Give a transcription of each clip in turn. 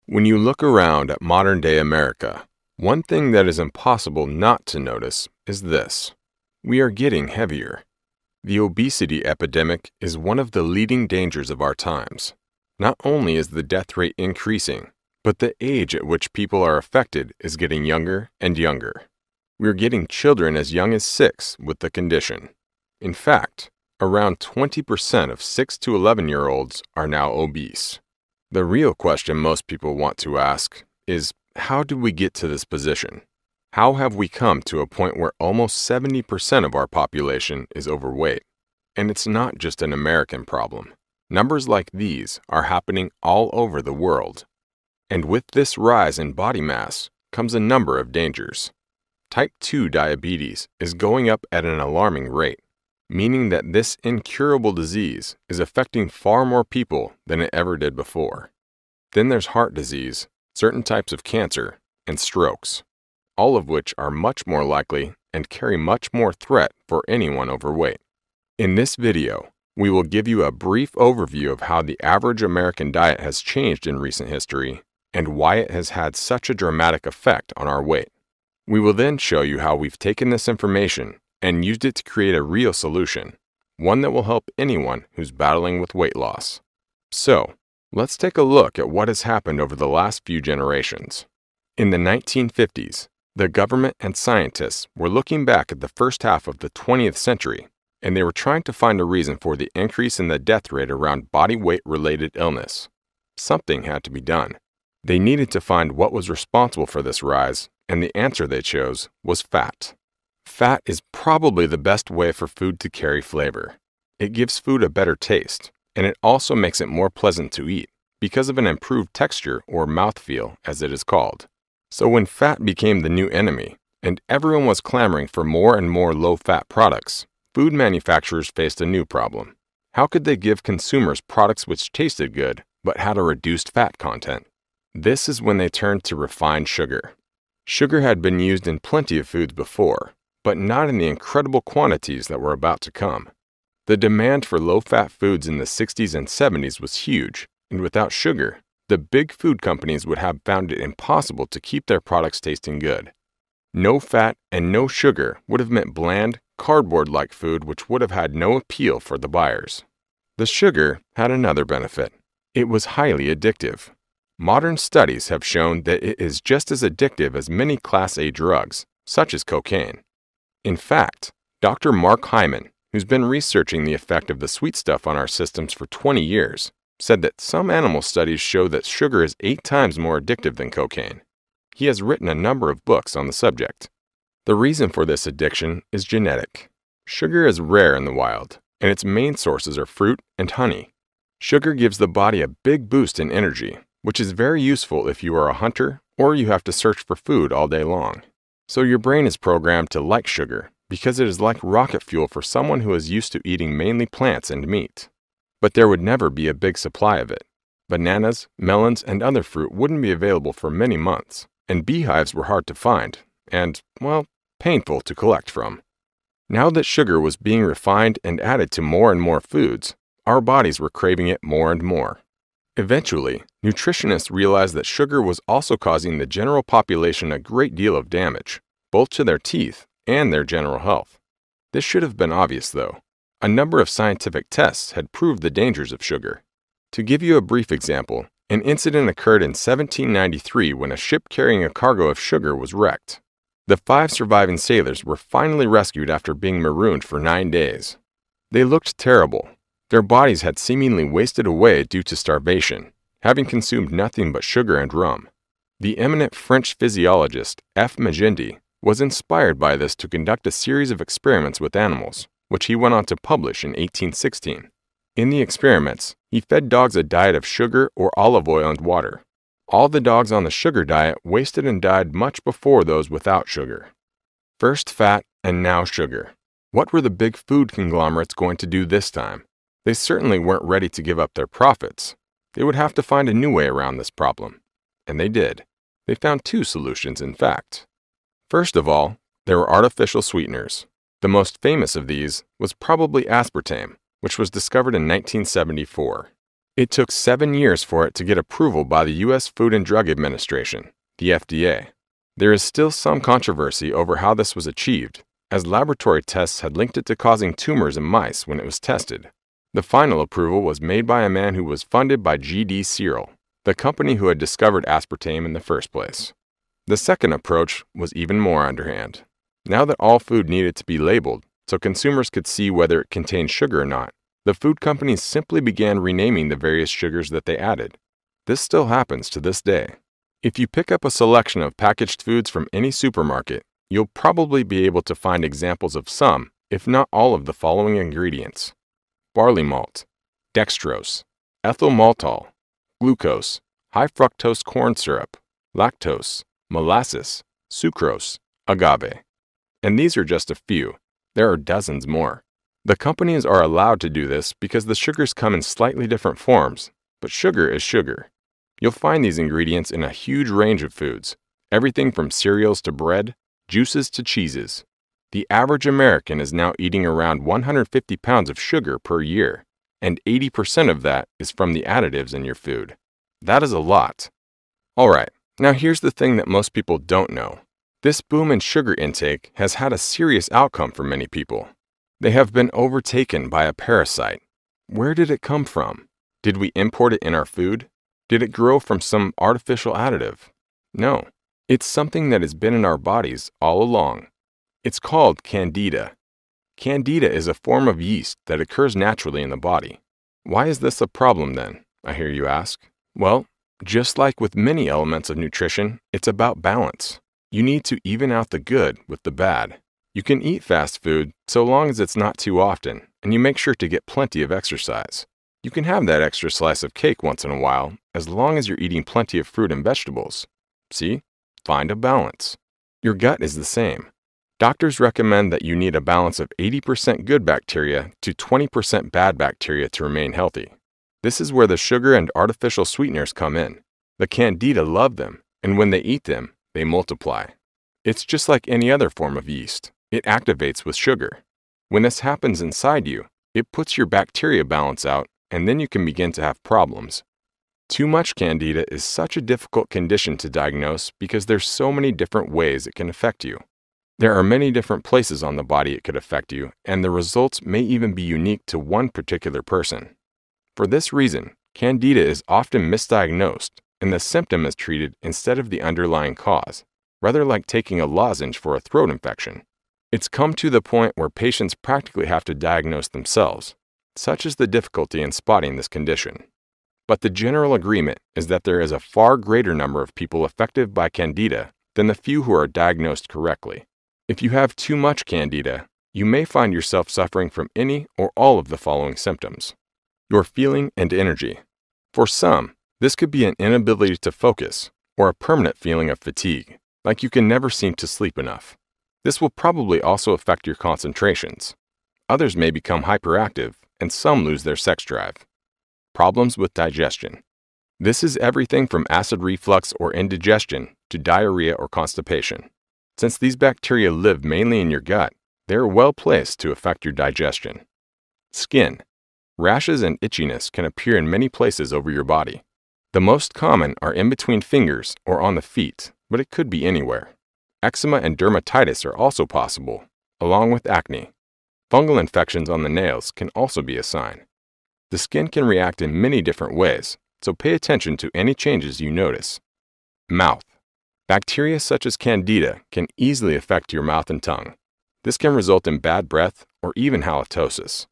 When you look around at modern-day America, one thing that is impossible not to notice is this. We are getting heavier. The obesity epidemic is one of the leading dangers of our times. Not only is the death rate increasing, but the age at which people are affected is getting younger and younger. We are getting children as young as 6 with the condition. In fact, around 20% of 6 to 11-year-olds are now obese. The real question most people want to ask is, how did we get to this position? How have we come to a point where almost 70% of our population is overweight? And it's not just an American problem. Numbers like these are happening all over the world. And with this rise in body mass comes a number of dangers. Type 2 diabetes is going up at an alarming rate, meaning that this incurable disease is affecting far more people than it ever did before. Then there's heart disease, certain types of cancer, and strokes, all of which are much more likely and carry much more threat for anyone overweight. In this video, we will give you a brief overview of how the average American diet has changed in recent history and why it has had such a dramatic effect on our weight. We will then show you how we've taken this information and used it to create a real solution, one that will help anyone who's battling with weight loss. So, let's take a look at what has happened over the last few generations. In the 1950s, the government and scientists were looking back at the first half of the 20th century, and they were trying to find a reason for the increase in the death rate around body weight-related illness. Something had to be done. They needed to find what was responsible for this rise, and the answer they chose was fat. Fat is probably the best way for food to carry flavor. It gives food a better taste, and it also makes it more pleasant to eat because of an improved texture or mouthfeel, as it is called. So when fat became the new enemy, and everyone was clamoring for more and more low-fat products, food manufacturers faced a new problem. How could they give consumers products which tasted good but had a reduced fat content? This is when they turned to refined sugar. Sugar had been used in plenty of foods before, but not in the incredible quantities that were about to come. The demand for low-fat foods in the 60s and 70s was huge, and without sugar, the big food companies would have found it impossible to keep their products tasting good. No fat and no sugar would have meant bland, cardboard-like food which would have had no appeal for the buyers. The sugar had another benefit. It was highly addictive. Modern studies have shown that it is just as addictive as many Class A drugs, such as cocaine. In fact, Dr. Mark Hyman, who's been researching the effect of the sweet stuff on our systems for 20 years, said that some animal studies show that sugar is 8 times more addictive than cocaine. He has written a number of books on the subject. The reason for this addiction is genetic. Sugar is rare in the wild, and its main sources are fruit and honey. Sugar gives the body a big boost in energy, which is very useful if you are a hunter or you have to search for food all day long. So your brain is programmed to like sugar because it is like rocket fuel for someone who is used to eating mainly plants and meat. But there would never be a big supply of it. Bananas, melons, and other fruit wouldn't be available for many months, and beehives were hard to find and, well, painful to collect from. Now that sugar was being refined and added to more and more foods, our bodies were craving it more and more. Eventually, nutritionists realized that sugar was also causing the general population a great deal of damage, both to their teeth and their general health. This should have been obvious, though. A number of scientific tests had proved the dangers of sugar. To give you a brief example, an incident occurred in 1793 when a ship carrying a cargo of sugar was wrecked. The 5 surviving sailors were finally rescued after being marooned for 9 days. They looked terrible. Their bodies had seemingly wasted away due to starvation, having consumed nothing but sugar and rum. The eminent French physiologist F. Magendie was inspired by this to conduct a series of experiments with animals, which he went on to publish in 1816. In the experiments, he fed dogs a diet of sugar or olive oil and water. All the dogs on the sugar diet wasted and died much before those without sugar. First fat and now sugar. What were the big food conglomerates going to do this time? They certainly weren't ready to give up their profits. They would have to find a new way around this problem. And they did. They found 2 solutions, in fact. First of all, there were artificial sweeteners. The most famous of these was probably aspartame, which was discovered in 1974. It took 7 years for it to get approval by the U.S. Food and Drug Administration, the FDA. There is still some controversy over how this was achieved, as laboratory tests had linked it to causing tumors in mice when it was tested. The final approval was made by a man who was funded by G.D. Searle, the company who had discovered aspartame in the first place. The second approach was even more underhand. Now that all food needed to be labeled so consumers could see whether it contained sugar or not, the food companies simply began renaming the various sugars that they added. This still happens to this day. If you pick up a selection of packaged foods from any supermarket, you'll probably be able to find examples of some, if not all of the following ingredients: barley malt, dextrose, ethyl maltol, glucose, high fructose corn syrup, lactose, molasses, sucrose, agave. And these are just a few. There are dozens more. The companies are allowed to do this because the sugars come in slightly different forms, but sugar is sugar. You'll find these ingredients in a huge range of foods, everything from cereals to bread, juices to cheeses. The average American is now eating around 150 pounds of sugar per year, and 80% of that is from the additives in your food. That is a lot. Alright, now here's the thing that most people don't know. This boom in sugar intake has had a serious outcome for many people. They have been overtaken by a parasite. Where did it come from? Did we import it in our food? Did it grow from some artificial additive? No, it's something that has been in our bodies all along. It's called Candida. Candida is a form of yeast that occurs naturally in the body. Why is this a problem then, I hear you ask? Well, just like with many elements of nutrition, it's about balance. You need to even out the good with the bad. You can eat fast food so long as it's not too often, and you make sure to get plenty of exercise. You can have that extra slice of cake once in a while, as long as you're eating plenty of fruit and vegetables. See? Find a balance. Your gut is the same. Doctors recommend that you need a balance of 80% good bacteria to 20% bad bacteria to remain healthy. This is where the sugar and artificial sweeteners come in. The Candida love them, and when they eat them, they multiply. It's just like any other form of yeast. It activates with sugar. When this happens inside you, it puts your bacteria balance out, and then you can begin to have problems. Too much Candida is such a difficult condition to diagnose because there's so many different ways it can affect you. There are many different places on the body it could affect you, and the results may even be unique to one particular person. For this reason, Candida is often misdiagnosed, and the symptom is treated instead of the underlying cause, rather like taking a lozenge for a throat infection. It's come to the point where patients practically have to diagnose themselves. Such is the difficulty in spotting this condition. But the general agreement is that there is a far greater number of people affected by Candida than the few who are diagnosed correctly. If you have too much Candida, you may find yourself suffering from any or all of the following symptoms. Your feeling and energy. For some, this could be an inability to focus or a permanent feeling of fatigue, like you can never seem to sleep enough. This will probably also affect your concentrations. Others may become hyperactive, and some lose their sex drive. Problems with digestion. This is everything from acid reflux or indigestion to diarrhea or constipation. Since these bacteria live mainly in your gut, they are well placed to affect your digestion. Skin. Rashes and itchiness can appear in many places over your body. The most common are in between fingers or on the feet, but it could be anywhere. Eczema and dermatitis are also possible, along with acne. Fungal infections on the nails can also be a sign. The skin can react in many different ways, so pay attention to any changes you notice. Mouth. Bacteria such as Candida can easily affect your mouth and tongue. This can result in bad breath or even halitosis.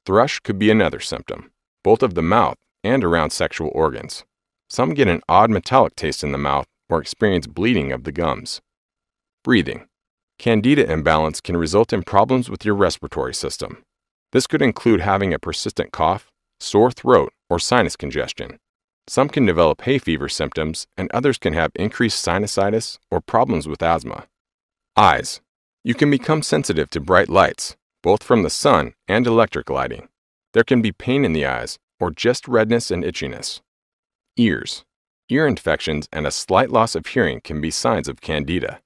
Thrush could be another symptom, both of the mouth and around sexual organs. Some get an odd metallic taste in the mouth or experience bleeding of the gums. Breathing. Candida imbalance can result in problems with your respiratory system. This could include having a persistent cough, sore throat, or sinus congestion. Some can develop hay fever symptoms, and others can have increased sinusitis or problems with asthma. Eyes. You can become sensitive to bright lights, both from the sun and electric lighting. There can be pain in the eyes or just redness and itchiness. Ears. Ear infections and a slight loss of hearing can be signs of Candida.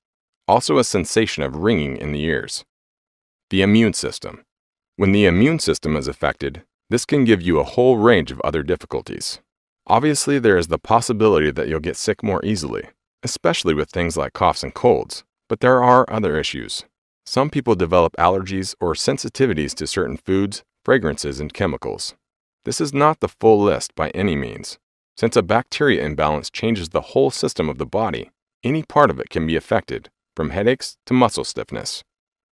Also a sensation of ringing in the ears. The immune system. When the immune system is affected, This can give you a whole range of other difficulties. Obviously, there is the possibility that you'll get sick more easily, especially with things like coughs and colds, but there are other issues. Some people develop allergies or sensitivities to certain foods, fragrances, and chemicals. This is not the full list by any means. Since a bacteria imbalance changes the whole system of the body, any part of it can be affected, from headaches to muscle stiffness.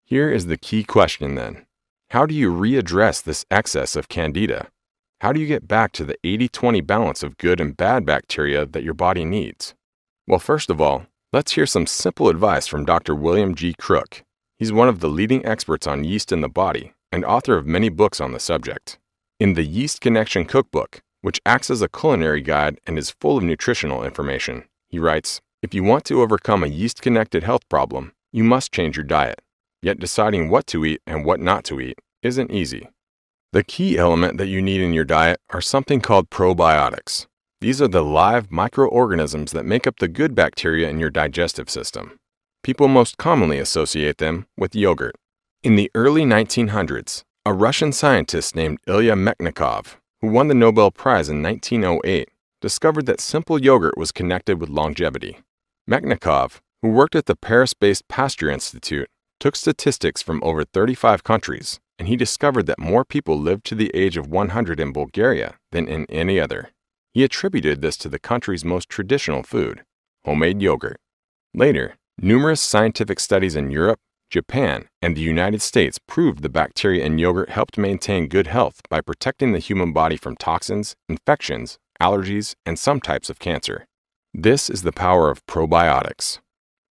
Here is the key question then. How do you readdress this excess of Candida? How do you get back to the 80-20 balance of good and bad bacteria that your body needs? Well, first of all, let's hear some simple advice from Dr. William G. Crook. He's one of the leading experts on yeast in the body and author of many books on the subject. In the Yeast Connection Cookbook, which acts as a culinary guide and is full of nutritional information, he writes, "If you want to overcome a yeast-connected health problem, you must change your diet. Yet deciding what to eat and what not to eat isn't easy. The key element that you need in your diet are something called probiotics. These are the live microorganisms that make up the good bacteria in your digestive system. People most commonly associate them with yogurt. In the early 1900s, a Russian scientist named Ilya Mechnikov, who won the Nobel Prize in 1908, discovered that simple yogurt was connected with longevity. Mechnikov, who worked at the Paris-based Pasteur Institute, took statistics from over 35 countries, and he discovered that more people lived to the age of 100 in Bulgaria than in any other. He attributed this to the country's most traditional food, homemade yogurt. Later, numerous scientific studies in Europe, Japan, and the United States proved the bacteria in yogurt helped maintain good health by protecting the human body from toxins, infections, allergies, and some types of cancer. This is the power of probiotics.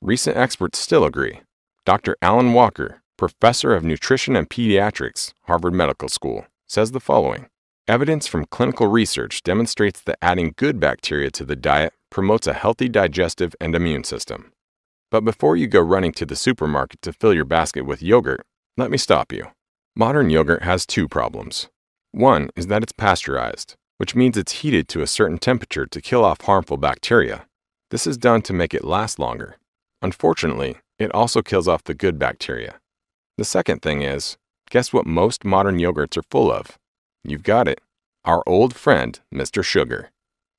Recent experts still agree. Dr. Alan Walker, professor of nutrition and pediatrics, Harvard Medical School, says the following: "Evidence from clinical research demonstrates that adding good bacteria to the diet promotes a healthy digestive and immune system." But before you go running to the supermarket to fill your basket with yogurt, let me stop you. Modern yogurt has two problems. One is that it's pasteurized, which means it's heated to a certain temperature to kill off harmful bacteria. This is done to make it last longer. Unfortunately, it also kills off the good bacteria. The second thing is, guess what most modern yogurts are full of? You've got it, our old friend, Mr. Sugar.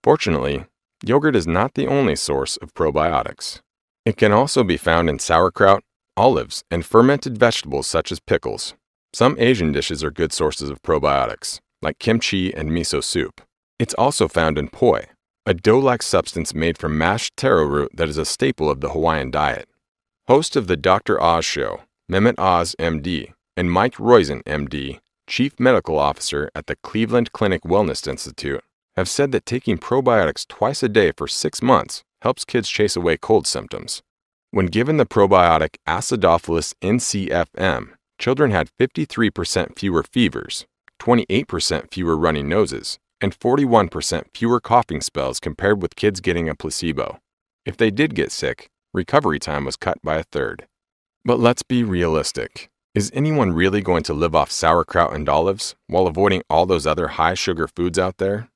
Fortunately, yogurt is not the only source of probiotics. It can also be found in sauerkraut, olives, and fermented vegetables such as pickles. Some Asian dishes are good sources of probiotics, like kimchi and miso soup. It's also found in poi, a dough-like substance made from mashed taro root that is a staple of the Hawaiian diet. Host of the Dr. Oz Show, Mehmet Oz, MD, and Mike Roizen, MD, Chief Medical Officer at the Cleveland Clinic Wellness Institute, have said that taking probiotics twice a day for 6 months helps kids chase away cold symptoms. When given the probiotic Acidophilus NCFM, children had 53% fewer fevers, 28% fewer runny noses, and 41% fewer coughing spells compared with kids getting a placebo. If they did get sick, recovery time was cut by a third. But let's be realistic. Is anyone really going to live off sauerkraut and olives while avoiding all those other high-sugar foods out there?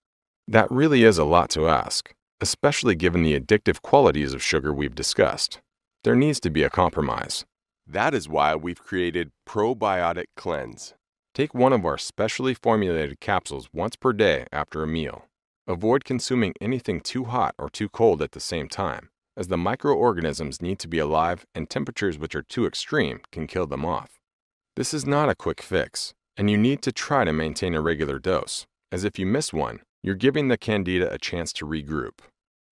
That really is a lot to ask, especially given the addictive qualities of sugar we've discussed. There needs to be a compromise. That is why we've created Probiotic Cleanse. Take one of our specially formulated capsules once per day after a meal. Avoid consuming anything too hot or too cold at the same time, as the microorganisms need to be alive and temperatures which are too extreme can kill them off. This is not a quick fix, and you need to try to maintain a regular dose, as if you miss one, you're giving the Candida a chance to regroup.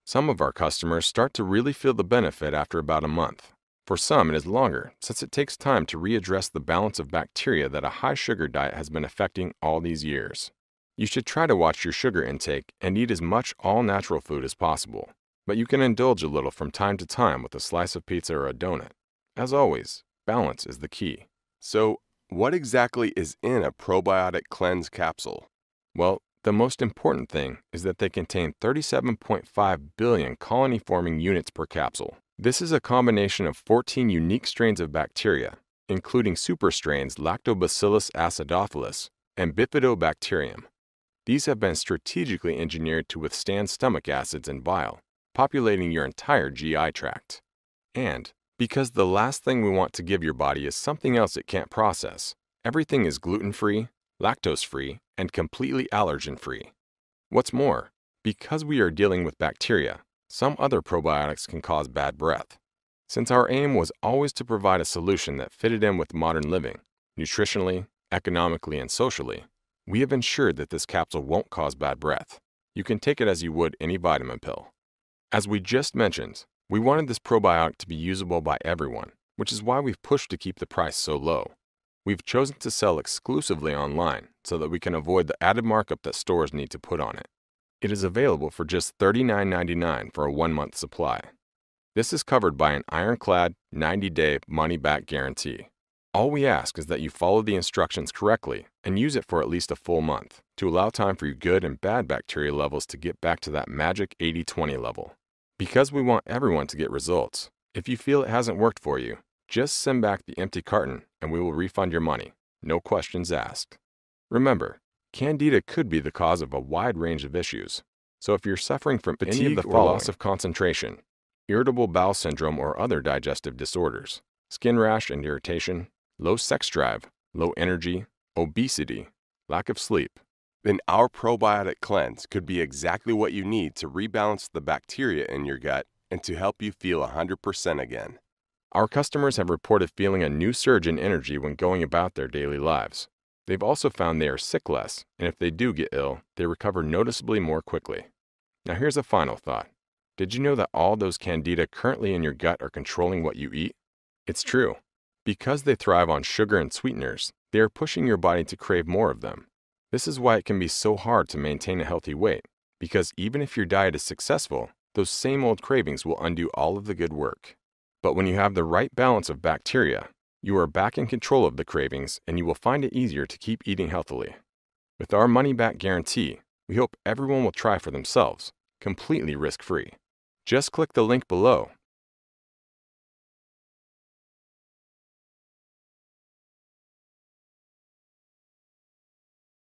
Some of our customers start to really feel the benefit after about a month. For some, it is longer, since it takes time to readdress the balance of bacteria that a high-sugar diet has been affecting all these years. You should try to watch your sugar intake and eat as much all-natural food as possible, but you can indulge a little from time to time with a slice of pizza or a donut. As always, balance is the key. So, what exactly is in a probiotic cleanse capsule? Well, the most important thing is that they contain 37.5 billion colony-forming units per capsule. This is a combination of 14 unique strains of bacteria, including superstrains Lactobacillus acidophilus and Bifidobacterium. These have been strategically engineered to withstand stomach acids and bile, populating your entire GI tract. And because the last thing we want to give your body is something else it can't process, everything is gluten-free, lactose-free, and completely allergen-free. What's more, because we are dealing with bacteria, some other probiotics can cause bad breath. Since our aim was always to provide a solution that fitted in with modern living, nutritionally, economically, and socially, we have ensured that this capsule won't cause bad breath. You can take it as you would any vitamin pill. As we just mentioned, we wanted this probiotic to be usable by everyone, which is why we've pushed to keep the price so low. We've chosen to sell exclusively online so that we can avoid the added markup that stores need to put on it. It is available for just $39.99 for a 1-month supply. This is covered by an ironclad 90-day money-back guarantee. All we ask is that you follow the instructions correctly and use it for at least a full month to allow time for your good and bad bacteria levels to get back to that magic 80-20 level. Because we want everyone to get results, if you feel it hasn't worked for you, just send back the empty carton and we will refund your money, no questions asked. Remember, Candida could be the cause of a wide range of issues, so if you're suffering from fatigue or loss of concentration, irritable bowel syndrome or other digestive disorders, skin rash and irritation, low sex drive, low energy, obesity, lack of sleep, then our probiotic cleanse could be exactly what you need to rebalance the bacteria in your gut and to help you feel 100% again. Our customers have reported feeling a new surge in energy when going about their daily lives. They've also found they are sick less, and if they do get ill, they recover noticeably more quickly. Now here's a final thought. Did you know that all those candida currently in your gut are controlling what you eat? It's true. Because they thrive on sugar and sweeteners, they are pushing your body to crave more of them. This is why it can be so hard to maintain a healthy weight, because even if your diet is successful, those same old cravings will undo all of the good work. But when you have the right balance of bacteria, you are back in control of the cravings and you will find it easier to keep eating healthily. With our money-back guarantee, we hope everyone will try for themselves, completely risk-free. Just click the link below